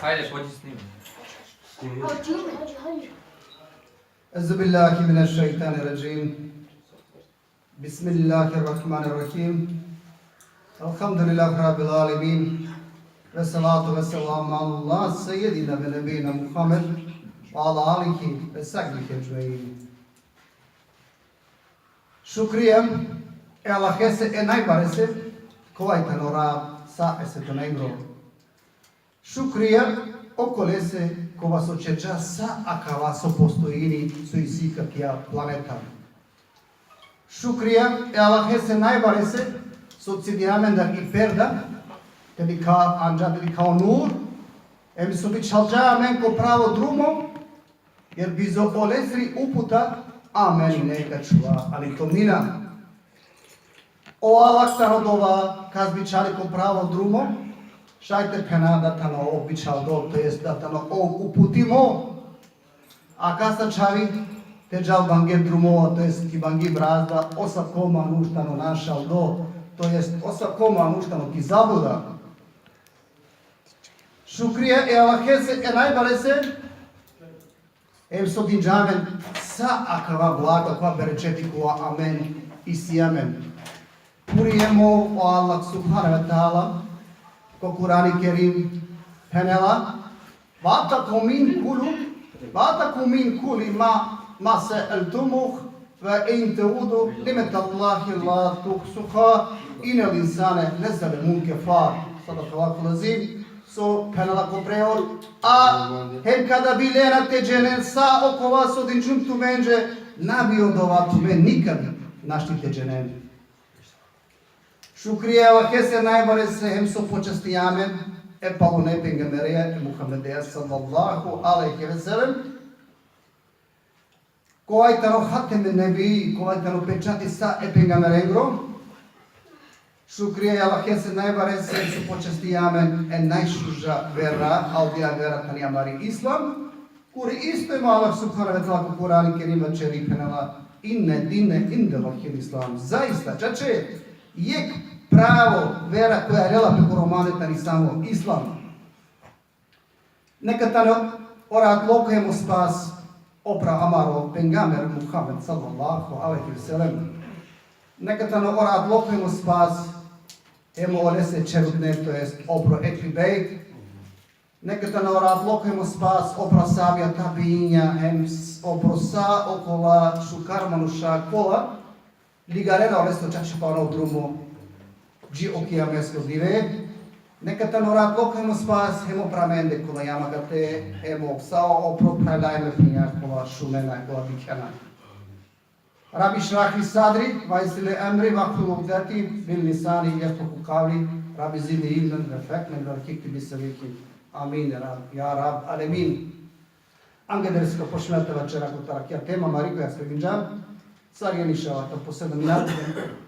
Hajde, pođi s njim. أعوذ بالله من الشيطان الرجيم بسم الله الرحمن الرحيم الحمد لله رب العالمين والصلاة والسلام على سيدنا ونبينا محمد وعلى آله وصحبه أجمعين. Šukrijem, Allah hese najbarese, kovajta nora sa eseto najgro. Šukrijem, okolese, kova so čeča sa akava so postojini su isikakija planeta. Šukrijem, Allah hese najbarese, so cidiamenda i perda, tebi ka anja, tebi kao nur, em su bi čalđa men ko pravo drumo, jer bi zo olesri uputa, amen neka čuva, ali to mina. O Allah narodova, kaz bi čali ko pravo drumo, šajte pena da tano običal do, to jest da tano uputimo, a kasa čavi te džal bange drumo, to jest ki bangi brazda, osa koma nuštano našal do, to jest osa koma nuštano ki zabuda. Šukrije e Allahese e najbarese, em so dinđamen sa akava blaga kva berečeti kua amen i si amen. Purijemo o Allah subhanahu wa ta'ala, ko Kur'an-i Kerim penela, vatakum min kuli ma sa'altumuh ve in taudu nimetallahi la tuhsuha inel insane lezalimun kefar. Sadakallahu lazim. So penala ko preor. A hem kada bilena te dženen sa oko vas odin džumtu menđe, nabio do vatu men nikad naštite dženen. Šukrije Allahese najbare se hem so počasti amen, e palu ne pengamerija, e Muhammedeja sallallahu alaihi ve sellem. Ko ajtano hateme nebi, ko ajtano pečati sa e pengamerengro. Šukrije Allahese najbare se hem so počasti amen, e najšuža vera, aldija vera tani amari islam. Kuri isto ima Allah subhanahu wa ta'ala ku Kur'an-i Kerim večeri penala inne dine indalahil islam. Zaista, čače, jek pravo vera koja je rela preko romanetani samo islam. Neka tano orat lokujemo spas opra amaro pengamer Muhammed sallallahu alaihi wa sallam. Neka tano orat lokujemo spas emo olese čerutne, to jest opro ekli bejt. Neka tano orat lokujemo spas opra sabija tabinja, opro sa okola šukarmanu šakola. Ligarena olesto čače pa ono drumo Gi okija mesko dive, neka tano rat lokajmo spas, hemo pramende kola yamagate, hemo psao opro prajlajme finjak kola šumena kola bikjana. Rabbi šrah li sadri, vajsile emri, vakful ubdati, bil nisani, jeftoku kavli, Rabbi zili ilmen, refekmen, velkikti biseliki. Amin, ja rab, alemin. Angedersko pošmete večera kutarak, ja tema mariko, ja sveginđam, car je nišava, to po 7 minuta,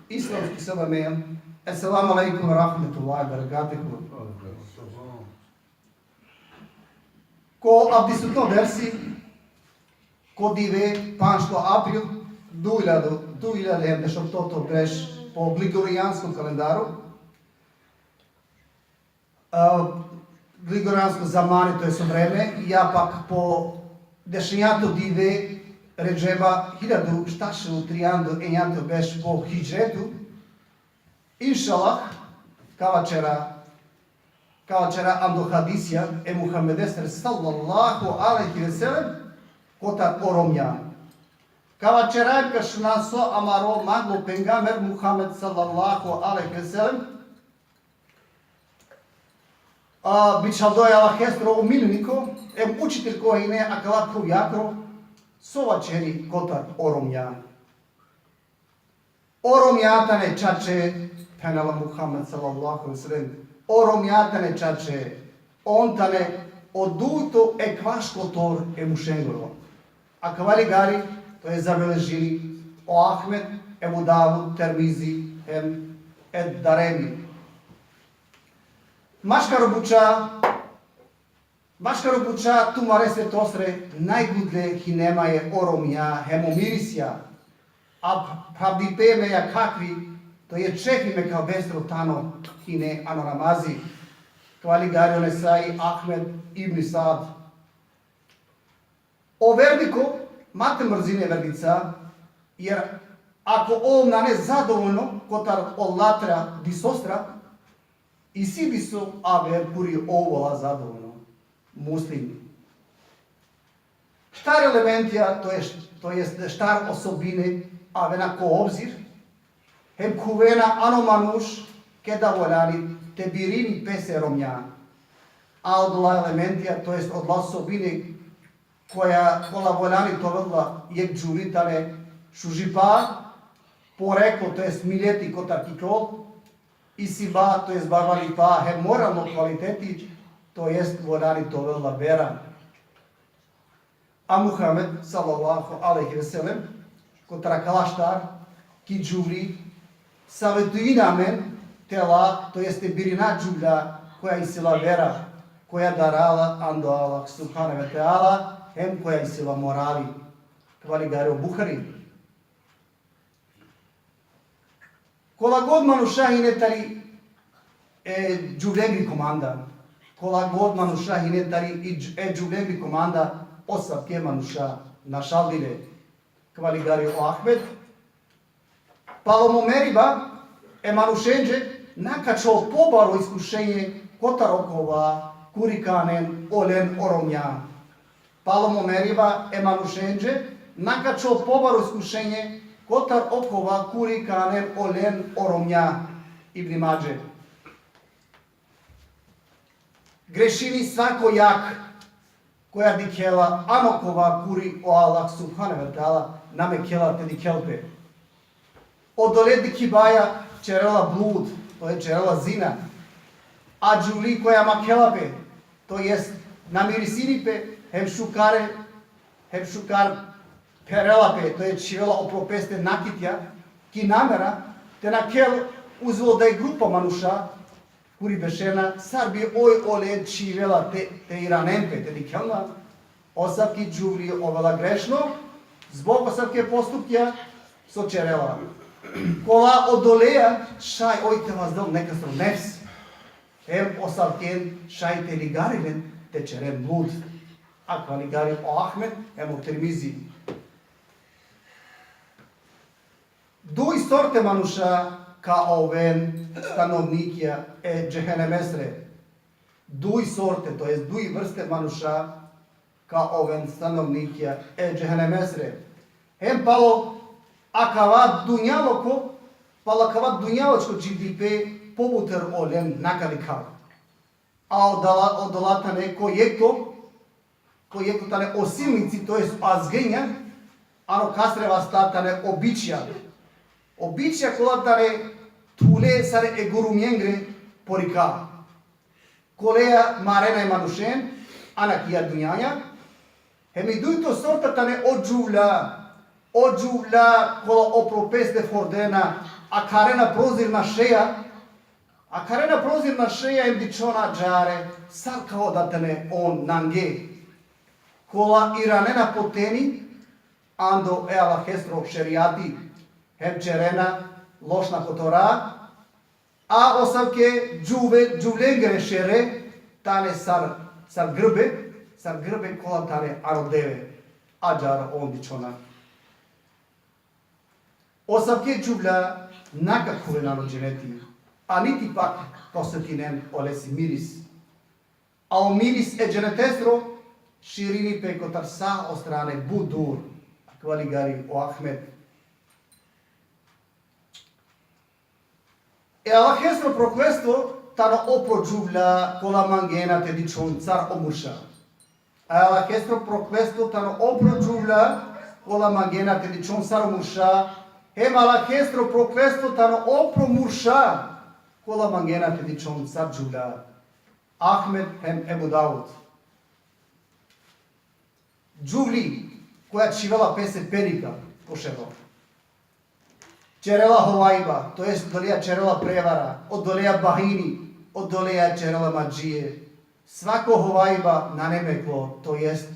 islamski 7 mejem. Assalamu alaikum wa rahmatullahi wa barakatuhu. Ko abdisutno versi, ko dive panšto april, 2018 breš po Gligorijanskom kalendaru. Gligorijansko zamani, to je so vreme, ja pak po dešenjato dive Redžeba 1430 breš po hidžetu. Inšalah, kavačera ando hadisja e Muhammedester sallallahu alaihi ve sellem kota oromja. Kavačera kašnaso amaro maglo pengamer Muhammed sallallahu alaihi ve sellem bičaldoja lahestro umilniko em učitelj koji ne akalatko jakro sovačeri kota oromja. Oromjatane čače penala Muhammed sallallahu alaihi wa sallam, oromjatane čače, ontane oduto e kvaškotor e mušengoro. A kavali gari, to je zabeležili o Ahmed, Ebu Davud, Termizi, Ed Daremi. Maškarobuča tumare se tosre, najgudle hinema je oromja, hemomirisja, a pravdipeme ja kakvi, to je čepime kao bestro tano hine anoramazi. kvali Gari Onesai, Ahmed ibn Sad. O verdiko, mate mrzine verdica, jer ako ovom nane zadovoljno, kotar olatra disostra, i si biso aver kuri ovola zadovoljno, muslimi. Štar elementija, to jest štar osobine, avena ko obzir, hem kuvena anomanuš, keda volani, te birini pese romnja. A odla elementija, to jest odla osobine, kola volani to vedla jek džuritane šužipa, poreko, to jest miljeti kotar kikol, i siba, to jest barvali pa, hem moralno kvaliteti, to jest volani to vedla vera. A Muhammed, sallallahu alaihi ve sellem, kotar kalaštar, ki džuvri, savjetuji namen tela, to jeste birina džuvlja, koja isila vera, koja darala ando Allah subhanahu wa ta'ala, hem koja isila morali. Kvali Gari o Buhari. Kola god manuša hinetari džuvlegri komanda. Kola god manuša hinetari džuvlegri komanda osab ke manuša na šaldile. Kvali Gari o Ahmed. Palomo meriba manušenđe nakačo pobaro iskušenje kotarokova kurikanen olen oromja. Palomo meriba manušenđe nakačo pobaro iskušenje kotar okova kurikanen olen oromja Ibn Mađe. Grešini svako jak koja dikela anokova kuri o Allah subhanahu wa ta'ala name kela te dikelpe. Od doledi kibaja čerela blud, to je čerela zina. A džuli koja makelape, to jest namirisinipe, hem šukar perelape, to je čivela opropeste nakitja, ki namera, te na kel uzelo da je grupa manuša, kuri bešena, sar bi oj ole čivela te iranempe, te dikelna, osavki džuvri ovela grešno, zbog osavke postupja, so čerela. Kola odoleja, šaj ojte vas dom nekastro nefs. Hem osavken šaj te ligarilen, te čerem blud. Akva ligarin o Ahmed, hem o Tirmizi. Duj sorte manuša ka oven stanovnikja džehenemesre. Duj sorte, to jest duj vrste manuša ka oven stanovnikja džehenemesre. Hem palo akavat dunjaloko, palakavat dunjaločko GDP pobuter olen nakalikav. A odolatane ko jekto tane osilnici, to jest azgenja, ano kasreva statane običja. Običja kolatane tule sare egurumjengre porika. Koleja marena manušen, anakija dunjanja, hemi dujto sorta tane odžuvlja kola opropeste fordena, a karena prozirna šeja im dičona džare, sar kao da tene on nange. Kola iranena poteni, ando ala hestro šerijati, hem čerena lošna kotora, a osavke džuvlengre šere, tane sar grbe kola tane arodeve, a džara on dičona. Osavke džuvlja nakakove narođeneti, a niti pak posjetinen olesi miris. A o miris dženetestro širini pekotar sa o strane budur, kvali Gari o Ahmed. Allah hestro proklestvo tano opro džuvlja kola mangena te dičon car omuša. Allah hestro proklestvo tano opro džuvlja kola mangena te dičon car omuša. Hem Allah hestro proklestvo tano opro murša kola mangena te dičon car džuvlja. Ahmed hem Ebu Davud. Džuvli koja čivela pese perika poševo. Čerela hovajba, to jest doleja čerela prevara, od doleja bahini, od doleja čerela mađije. Svako hovajba na nemeklo, to jest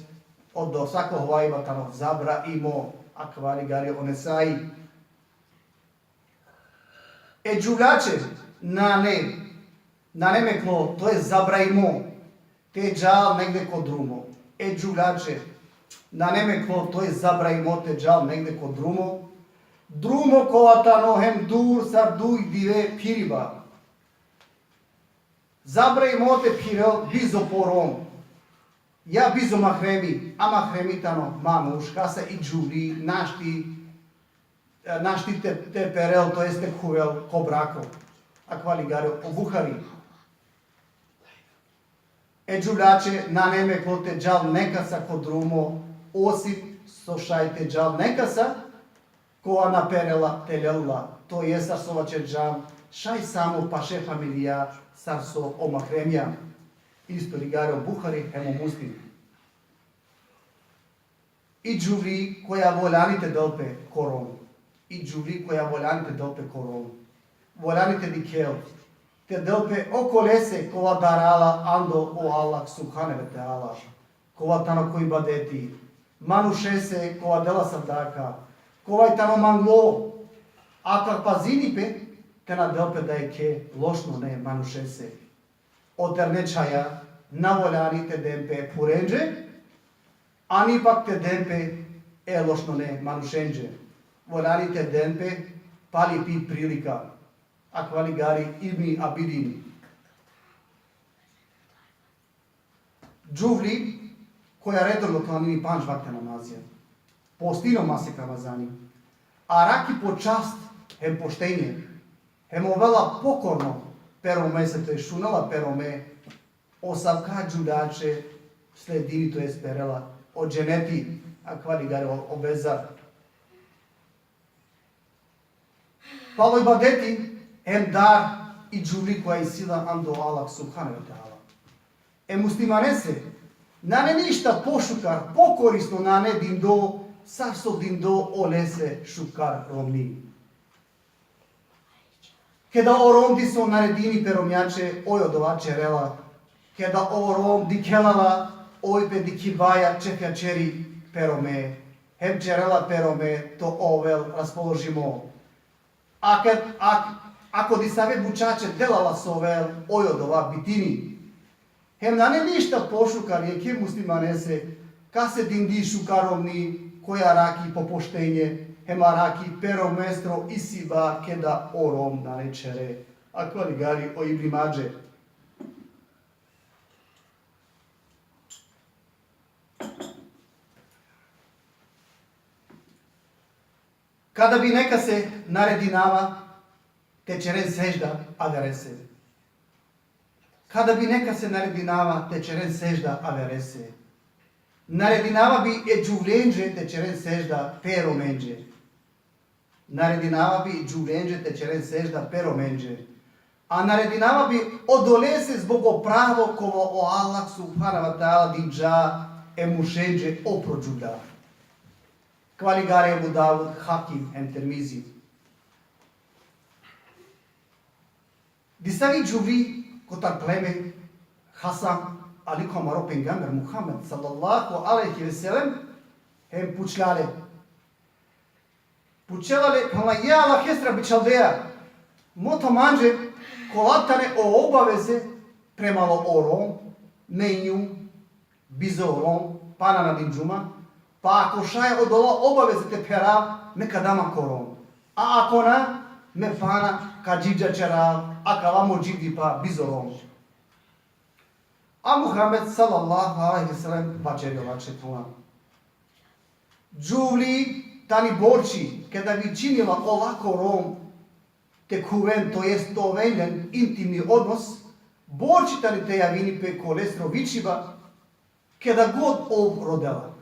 od svako hovajba tamo zabra imo, a kvali Gari Onesai. Džuvljače na ne, Na nemeklo, to je zabrajmo, te džal negde kod drumo. Džuvljače, na nemeklo, to je zabrajmo, te džal negde kod drumo. Drumo kovatano hem dur sar duj dive piriba. Zabrajmo te pirel bizo porom. Ja bizo mahremi, a mahremitano manuš, kasa i džuvli, našti te perel, to jeste kuvel, ko brako. A kvaligare o Buhari. Džuvljače, na nemeklo te džal nekasa kod drumo, osim sošajte džal nekasa, koa naperela telelula. To je sar sovače džal, šaj samo paše familija, sar so o mahremija. Isto ligare o Buhari, hemo muslim. I džuvli koja voljanite delpe koron. I džuvli koja voljanite delpe koron. Voljanite dikel. Te delpe okolese kova darala ando o Allah subhanahu wa ta'ala. Kova tano koji badeti. Manušese kova dela sadaka. Kova je tano manglo. Aka pazinipe, te na delpe da je ke lošno ne manušese. Oternečaja navoljani te dempe purenđe, ani pak te dempe lošno ne manušenđe. Voljani te dempe pali pi prilika, a kvaligari ibni abidini. Džuvli, koja redovno klanini panč vakta namazija, postino mase kamazani, a raki po čast, hem poštenje, hem ovela pokorno, perome se to je šunala perome, osavka džudače sledini to je sperela, od dženeti, a kvaligare obezar. Palo ibadeti, hem dar i džuvli koja je sila ando Allah subhanahu wa ta'ala. Muslimanese, nane ništa pošukar, pokorisno nane dindo, sarso dindo olese šukar romni. Kada orom di so naredini peromjače, oj odovače rela. Kada orom di kelala, oj pe di kibaja čefjačeri perome. Hem čerela perome, to ovel raspoložimo. Ako di save bučače delala sovel, oj odova bitini. Hem na ne ništa pošukar je ke muslimanese, ka se dindi šukarovni, koja raki po poštenje, hemaraki pero mestro isiba keda orom na nečere, a kvaligari o ibli mađe. Kada bi neka se naredinava, te čeren sežda averese. Kada bi neka se naredinava, te čeren sežda averese. Naredinava bi džuvlenđe, te čeren sežda pero menđe. Naredinava bi džuvlenđe, te čeren sežda pero menđe. A naredinava bi odolese zbog opravo kovo o Allah subhanahu wa ta'ala dinđa mušenđe oprođuda. Kvaligare Ebu Davud, Hakim, Termizi. Di stavi džuvli kotar pleme Hasan, ali komaro pengamber Muhammed sallallahu alaihi ve sellem hem pučljale. Pučelale kama jala hestra bičaldeja. Moto manđe kolatane o obaveze premalo orom, menju, bizorom, pana na dinđuma, pa ako šaje odola obaveze te pera, neka dama korom. A ako na, me pana ka džiđa čera, a kalamo džigdi pa bizorom. A Muhammed sallallahu alaihi wa sallam bačerio lakše tuna. Džuvli tani borči, kada bi činila ovako rom, te kuven, to jest to venjen intimni odnos, borči tani te javini pe kolestro vičiba, kada god ov rodela.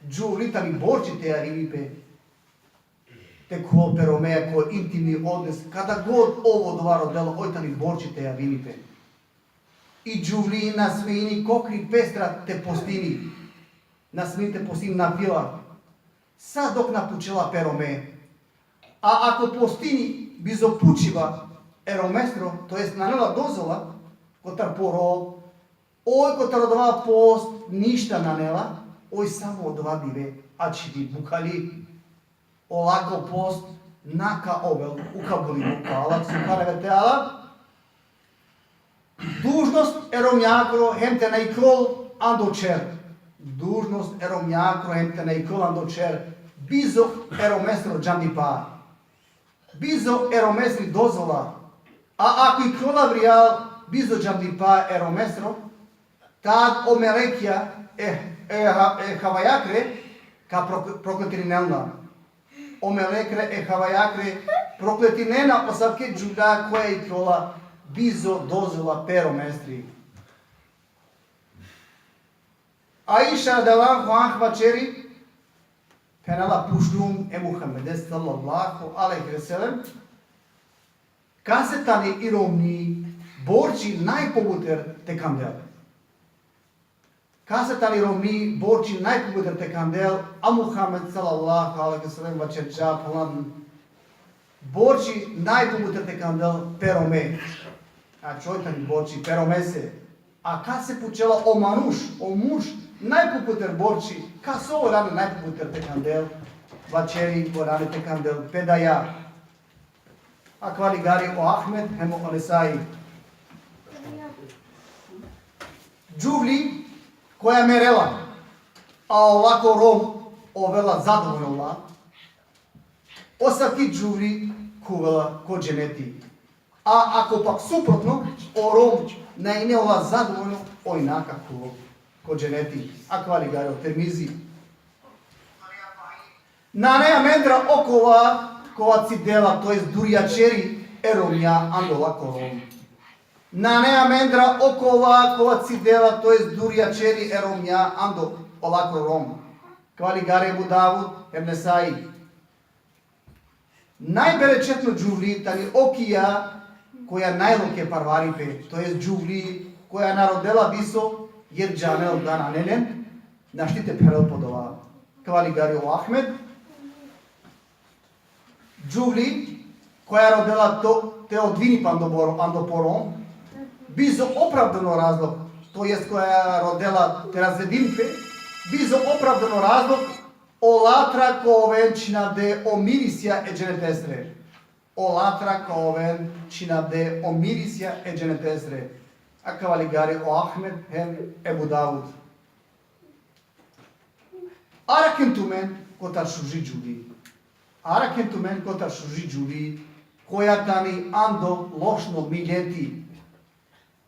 Džuvli tani borči te javini pe te ko peromea, ko intimni odnos, kada god ovo dva rodela, oj tani borči te javini pe. I džuvli na smini kokri pestra te postini. Na smini te postini napila. Sad dok napučila perome. A ako postini bizopučiva eromestro, to jest nanela dozola, kotar poro, oj kotar odova post ništa nanela, oj samo odova bive, a čivi bukali. Olako post naka ovel u kabulinu kala, subhanahu wa ta'ala. Dužnost eromjakro hem te naikol andocer. Dužnost eromjakro hem te naikol andocer. Bizo eromestro džandipa. Bizo eromestri dozvola. A ako i kolavrijal bizo džandipa eromestro, tad omelekja havajakre ka prokletinelna. Omelekre havajakre prokletinena osavke džuda koja i kola bizo dozvola peromestri. Aisha dalan Juan Hvaceri penala pușlum e Muhammed sallallahu alaihi ve sellem kasetani iromni borci najpobuter te kandel. Kasetani iromni borci najpobuter te kandel a Muhammed sallallahu alaihi ve sellem vacercea polan borci najpobuter te kandel perome. A čojtani borci peromese. A kad se pučela o muž najpoputer borci, ka so orane najpoputer te kandel, vaceri orane te kandel pedaja. A kvaligari o Ahmed hemo onesai. Džuvli koja merela, a ovako rom ovela zadovoljna, osaki džuvli kuvela ko dženeti. A ako pak suprotno, o rom na ine ova zadovoljno, o inaka kuvo ko dženeti. A kvaligari o termizi. Na neja mendra okova kova cidela, to jest durjačeri eromja andola korom. Na neja mendra okova kova cidela, to jest durjačeri eromja ando olako rom. Kvaligari Budavud Ebnesai. Najberečetno džuvli tani okija koja najloke parvaripe, to jest džuvli koja narodela biso jer džanel dana nenen, naštite perel podova. Kvaligari o Ahmed. Džuvli koja rodila te odvini andoporom, bizo opravdano razlog, to jest koja rodila te razvedinpe, bizo opravdano razlog olatra kovenčina de omirisja e dženetestre. Olatra kovenčina de omirisja e dženetestre. A kavaligari o Ahmed hem Ebu Davud. Arakentumen kotar šuži džuvli. Arakentumen kotar šuži džuvli, koja tani ando lošno miljeti.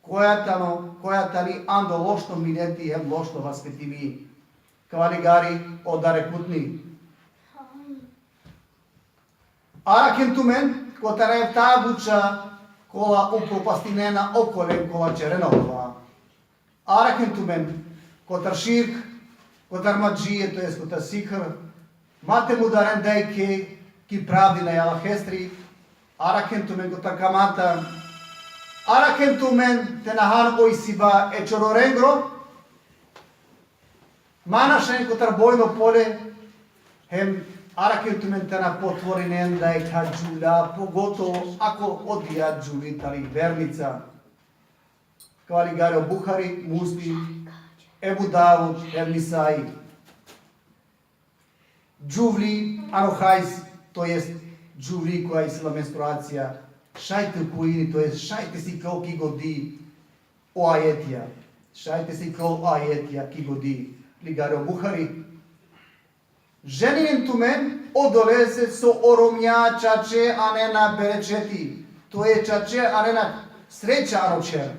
Koja tani ando lošno miljeti hem lošno vaspetimi. Kavaligari o darekutni. Arakentumen kotar je tabuča kola upropastinena okolem kola čerenovova. Arakentumen kotar širk, kotar mađije, to jest kotar sihr, mate mu daren dejke, ki pravdi na jalahestri, arakentumen kotar kamata, arakentumen te nahan ojsiba e čororengro, manašen kotar bojno pole, hem arakentumen te na potvorinen da je ka džula, pogotovo ako odvija džuli tali vernica. Kvaligari o Buhari, Muslim, Ebu Davud, Nisai. Džuvli, anohajs, to jest džuvli koja je sila menstruacija, šajte u kujini, to jest šajte si kao ki godi o ajetija. Šajte si kao o ajetija ki godi. Ligari o Buhari. Ženinen tumen odoleze so oromja čače, a ne na berečeti. To je čače, a ne na sreća anočer.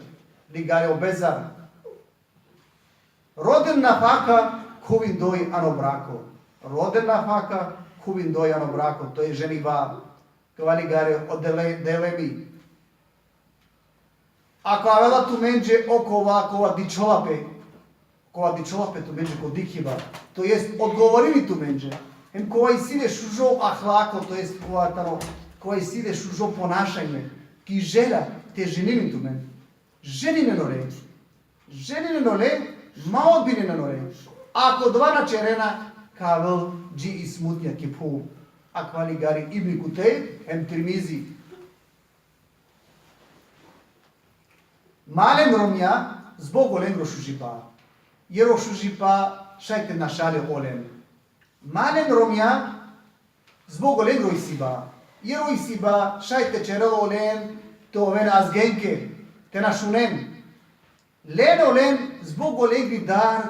Ligari o Bezar. Roden na faka, kuvin doj ano brako. Roden na faka, kuvin doj ano brako. To je ženiva. Kvaligari o delemi. Ako avela tumenđe okova kova dičolape, tu menđe kod dikiva, to jest odgovorili tu menđe. Hem kova sile šužo ahlako, to jest kova sile šužo ponašajme, ki žela te ženini tu men. Ženine nore, ma odbine nore. Ako dvana čerena, kavel dži i smutnja ki pu. A kvaligari ibni kutej, hem tirmizi. Malen romja, zbog olengro šužipa. Jero šužipa šajte na šale olen. Malen romja zbog olengro isiba. Jero isiba šajte čerelo olen to oven azgenke. te nashunem. Len olen zbog olegri dar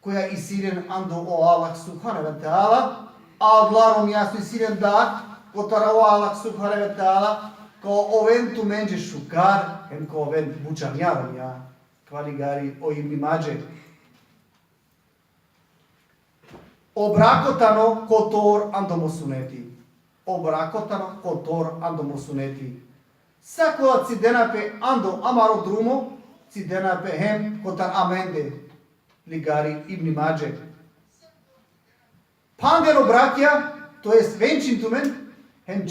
koja isiren ando o Allah subhanahu wa ta'ala, a odlarom jasno isiren dar kotara o Allah subhanahu wa ta'ala, kao oven tu menđe šukar, hem kao oven bučan jarom ja, kvaligari o ibn Mađe. Obrakotano kotor andomosuneti. Obrakotano kotor andomosuneti. Sakola cidenape ando amaro drumo, cidenape hem kotar amende, ligari ibn Mađe. Pandero brakja, to jest venčintumen, hem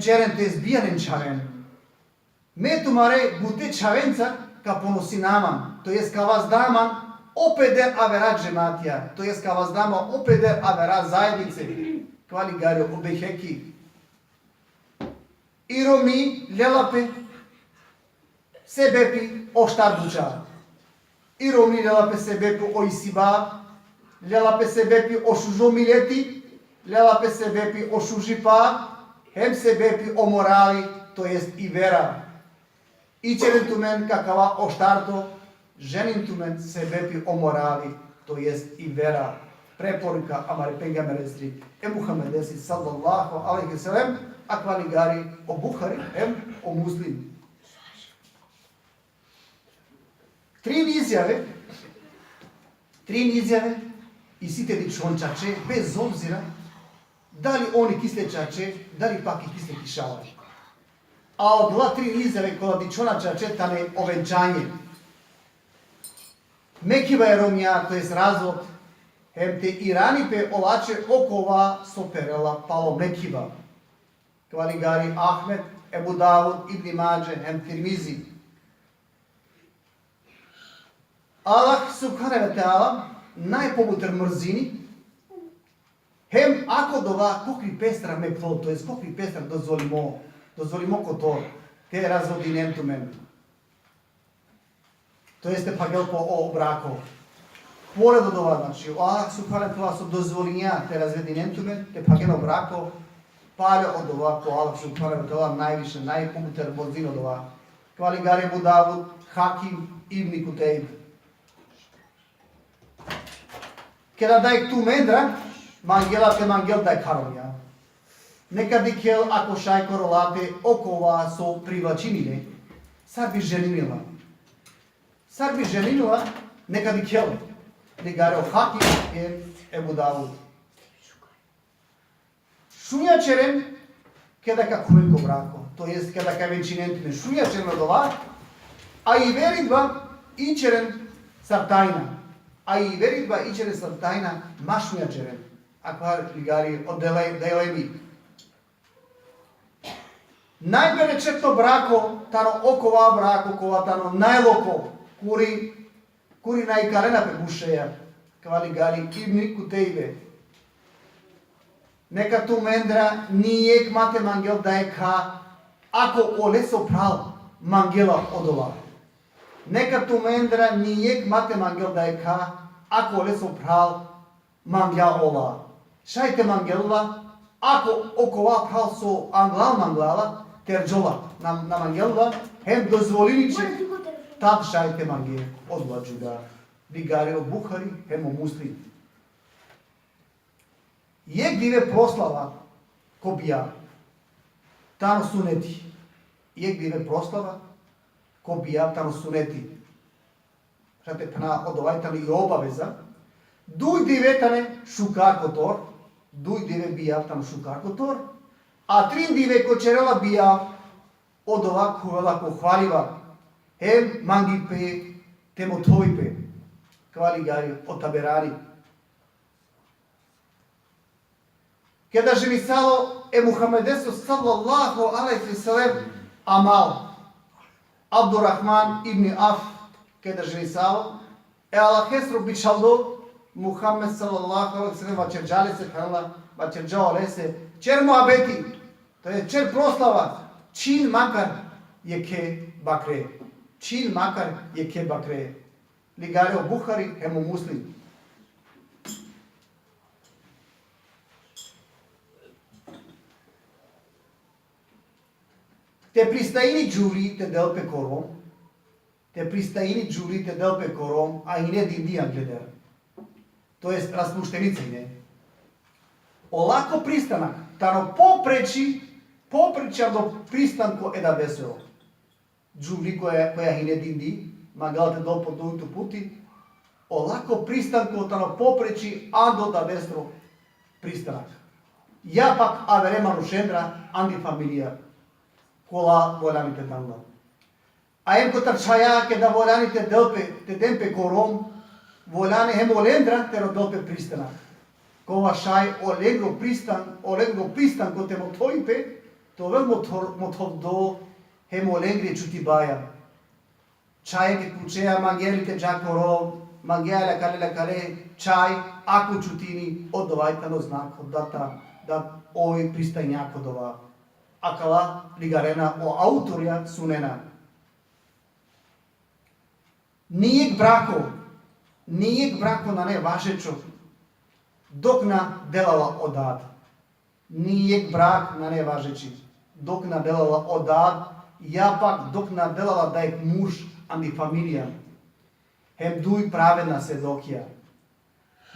čeren to jest bijanen čaren. Metumare bute čarenca ka ponosinamam, to jest ka vas daman opeder averad žematija, to jest ka vas dama opeder averad zajednice, kvaligari obeheki. Iromi ljelape sebepi oštarduča. Iromi ljelape sebepi oisiba, ljelape sebepi ošužomileti, ljelape sebepi ošužipa, hem sebepi o morali, to jest i vera. Ičeren tumen kakava oštarto, ženin tumen sebepi o morali, to jest i vera. Preporuka amare pengamerestri e Muhammedesi sallallahu alaihi wasallam, a kvaligari o Buhari, em o Muslim. Tri izjave i site di čončače, bez obzira da li oni kisle čače, da li pak i kisle kišava. A od tri izjave koja di čončače tane ovenčanje. Mekiva je romija, to jest razvod, hem te iranipe olače okova soperela palo Mekiva. Kvaligari Ahmed, Ebu Davud, Ibn Mađe, hem Tirmizi. Allah subhanahu wa ta'ala najpobuter mrzini, hem ako dova kokri pestra me plod, to jest kokri pestra dozvolimo kotor, te razvodi nentumen. To jeste pagelpo o brako. Pored od ova, znači, Allah subhanahu wa ta'ala su dozvolinja te razvedi nentumen, te pagelo brako, pare od ova, ko Allah subhanahu wa ta'ala najviše, najpobuter mrzin od ova. Kvaligari Ebu Davud, Hakim, Ibn Kutejb. Kada daj tu mendra, mangela te mangel daj karonja. Nekad dikel ako šaj korolate okova so privlačinile, sad bi ženila, nekad dikel, ligareo Hakim i Ebu Davud. Šunjačerem, kada ka kuliko brako, to jest kada ka venčinentine šunjačerem od ova, a i veridba ičeren sartajna. A i veridba ičere sartajna mašunjačerem. Akvar ligari od delemi. Najbere četno brako, tano okova brako, kova tano najloko, kuri najkarena pe bušeja, kvaligari Ibn Kutejbe. Neka tu mendra nijek mate mangel daje ka, ako oleso pral mangela odova. Neka tu mendra nijek mate mangel daje ka, ako oleso pral mangja ola. Šajte mangela, ako okova pral so anglal manglala, ter džola na mangela, hem dozvoliniče, tad šajte mangel odlađu da vigari o Buhari, hem o Muslim. Jek dive proslava ko bija, tano suneti. Jek dive proslava ko bija, tano suneti. Šate pana odovajtali i obaveza. Duj dive tane šukar kotor, duj dive bija tano šukar kotor, a trin dive ko čerela bija od ovako velako hvaliva. Hem mangi pe, temo tovi pe, kvaligari otaberari. Kada ženisalo e Muhammedesu sallallahu alaihi sallam amal. Abdurrahman ibn Af, kada ženisalo, e Allah hesru bičaldo, Muhammed sallallahu alaihi sallam vačerđale se kanala, vačerđale se, čer muhabeti, to je čer proslava, čin makar je ke bakre. Čin makar je ke bakre. Ligare o Buhari, hemo Muslim. Te pristaini juri te delpe korom, te pristaini juri te delpe korom, a i ne dindijan gleder. To jest raspuštenica i ne. Olako pristanak, tano popreća do pristanku eda veselo. Džuvri koja i ne dindi, magalate do podujutu puti, olako pristanku tano popreći ando da veselo pristanak. Ja pak averema rušendra andi familija, kola volanite tanga. A em kotar čaja ke da volanite te dempe korom, volane hem olendra tero delpe pristanak. Kova šaj olegro pristan ko te motoipe, to vel motov do hem olengre čutibaja. Čaj ke kučeja mangerite džakoro, mangeala kale, čaj, ako čutini, odovajtano znako, da oj pristajnjako dova. Akala ligarena o autorja sunena. Nijeg brako na ne važečo, dok na delala odad. Nijeg brak na ne važeći, dok na delala odad, ja pak dok na delala da je muž andi familija. Hem duj pravedna sedokija.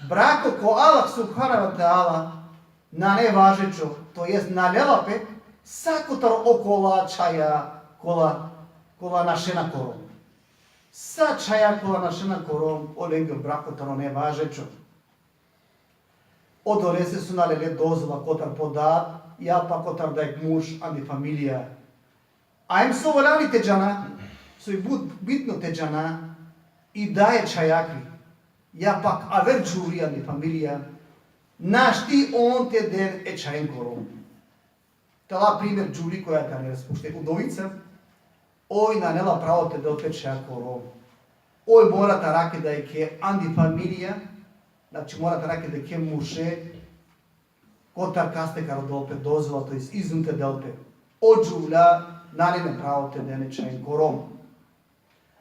Brako ko Allah subhanahu wa ta'ala na ne važečo, to jest na lelape, sakotar okola čaja kola našena korom. Sa čaja kola našena korom, olegio brakotaro ne važečo. Odorese su nalele dozvola kotar podat, ja pa kotar da je muž andi familija. A em so voljani teđana, so i bitno teđana, i daje čajakvi. Ja pak aver džuri andi familija, naš ti on te den e čajen korom. Tala primjer džuri koja ta ne raspušte udovica, oj nanela pravo te del pe čaja korom. Oj mora ta rake da je ke andi familija, znači mora ta rake da je ke muže, kotar kaste karo delpe dozvola, to je izunte delpe. Od džuvlja nanene pravo te den e čajen korom.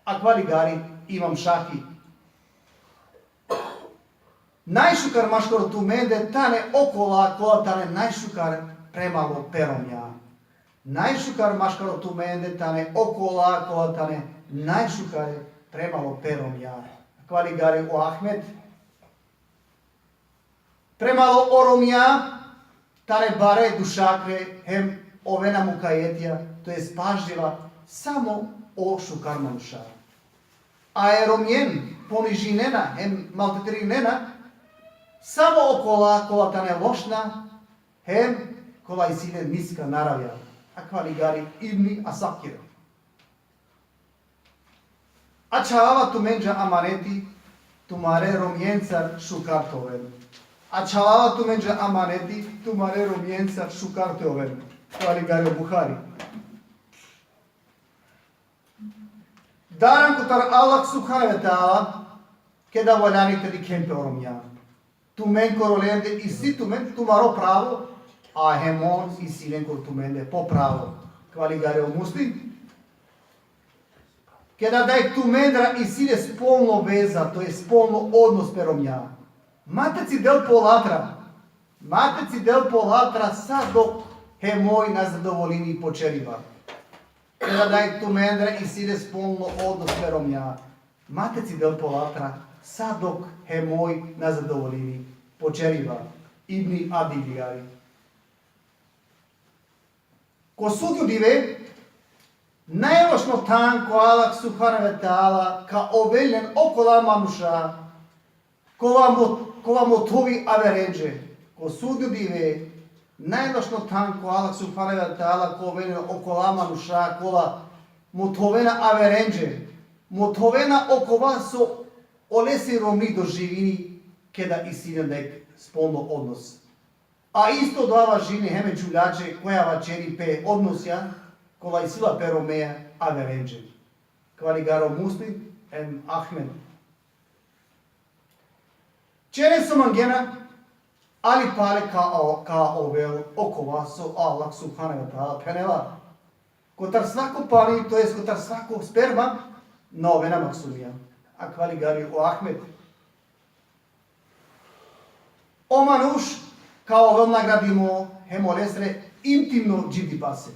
A kvali gari imam šaki. Najšukar maškoro tu mende, tane okola, kola tane najšukar premalo peromja. Najšukar maškoro tu mende, tane okola, kola tane najšukar premalo peromja. Kvali gari o Ahmed. Premalo oromja, tane bare dušakre, hem ovena mukajetija, to je spažljiva samo o šukar manuša. A eromjen, ponižinena, hem maltetrinena, samo kola tane lošna, hem kola i sine niska naravja. A kvali gari ibni asakir. A čavava tu menđa amaneti, tumare romjencar šukartoven. A čavava tu menđa amaneti, tumare romjencar šukartoven. Kvali gari o Buhari. Daran kotar Allah subhanahu wa ta'ala, keda voljani tedi kempe oromja. Tu men korolende i si tu men, tu maro pravo, a hemon i silen kor tu mende po pravo. Kvali gare o muslim. Keda daj tu mendra i sile spolno veza, to je spolno odnos peromja. Mateci del polatra sad dok hemoj na zadovolini počeriva. Keda daj tu mendra i sile spolno odnos peromja. Mateci del polatra sad dok hemoj na zadovolini počeriva. Ibni Abdiljari. Ko sudju dive, najlošno tanko Allah subhanahu wa ta'ala ka oveljen okola manuša, ko vam otovi aveređe. Ko sudju dive, najlošno tanko Allah subhanahu wa ta'ala ka oveljen okola manuša, kola motovena aveređe. Motovena okova so olesi romni doživini, keda i sinedek spolno odnos. A isto dava žine heme čuljače koja vačeri pe odnosja, kola i sila peromeja averenđe. Kvali garo muslim em Ahmed. Čere su mangena, ali pale ka ovel okova so Allah subhanahu wa ta'ala penela. Kotar svako pali, to jest kotar svako sperma, novena maksumija. A kvali gari o Ahmed. O manuš, kao vel nagradimo hemolesre intimno džidi pase.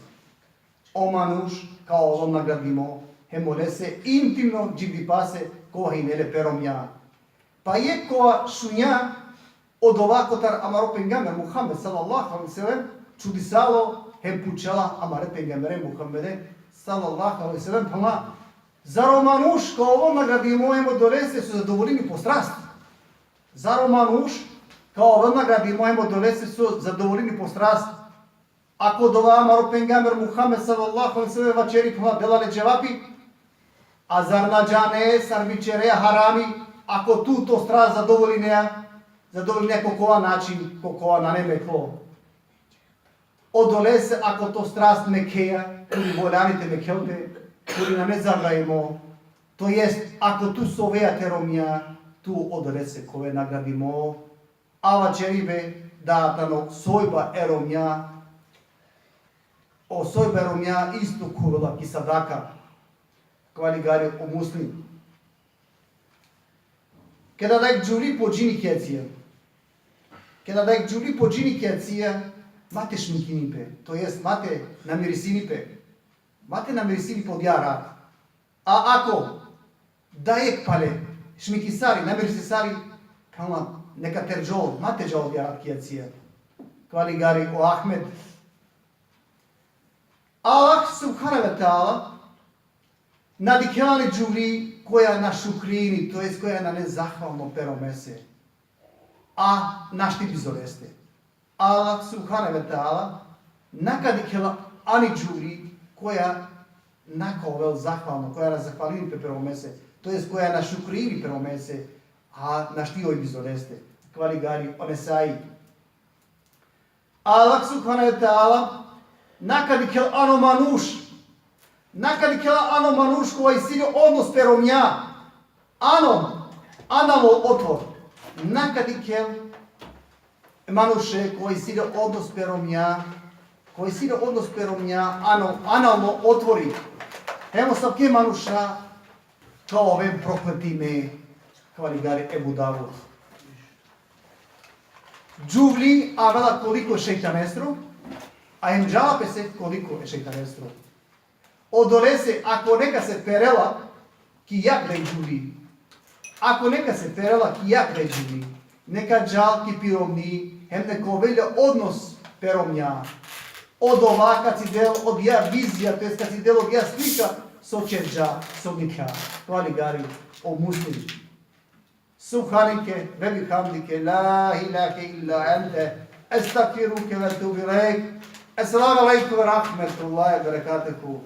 o manush kao ovom nagradimo, hemolese intimno gibdi pase koha inele peromja. Pa je koha šunja od ovako tar amaro pengamer Muhammed sallallahu alaihi sallam čudisalo hem pučala amare pengamere Muhammede sallallahu alaihi sallam pama zaro manuš kao ovom nagradimo hemo dolese su zadovoljeni po strasti. Zaro manuš kao ovom nagradimo hemo dolese su zadovoljeni po strasti. Ako dova amaro pengamer Muhammed sallallahu alaihi sallam vačeri pama belale dževapi a zar nađane sar vičere harami ako tu to strast zadovolji neko kova način, kova na nemeklo. Odolese ako to strast mekeja, kuri voljanite mekelte, kuri na ne zabrajemo. To jest, ako tu soveja teromija, tu odolese kove nagradimo. Ava čeribe da tano sojba eromija, o sojba eromija istu kurula ki sadaka, kvali gari o muslim. Kada da juri po džini kecija, kada da juri po džini kecija, mate šminkinipe, to jest mate namirisinipe, mate namirisini pod jarat. A ako dajek pale, šminkisari, namirisisari, kama neka terđol, mate džol jarat kecija, kvali gari o Ahmed. Allah subhanahu wa ta'ala nadikjali džuri koja na šukrini, to jest koja na nezahvalno peromese, a našti bizoreste. Allah subhanahu wa ta'ala nakadikjela ani džuri koja nakovel zahvalno, koja na zahvalini peromese, to jest koja na šukrini peromese, a našti oj bizoreste. Kvali gari onesai. Allah subhanahu wa ta'ala nakadikjela ano manuš, nakadikjela ano manuš koji silio odnos peromja, analo otvor, nakadikel manuše koji silio odnos peromja, analno otvori. Evo sam kje manuša kao ove prokletine, hvali gari Ebu Davud. Džuvli, a vela koliko je šeitanestro, a em džalape se koliko je šeitanestro. Odolese, ako neka se perela, ki jak da je džuli. Ako neka se perela, ki jak da je džuli. Neka džal ki pirovni, hem neko velja odnos peromnja. Od ova, kad si del od ja vizija, to jest kad si del od ja slika, sočeđa, sobnika. Hvali gari o muslimi. Subhanike, vebi hamdike, la ilaha illa ente, estakfiruke ve tubi ilaik. Assalamu alaikum wa rahmatullahi wa barakatuhu.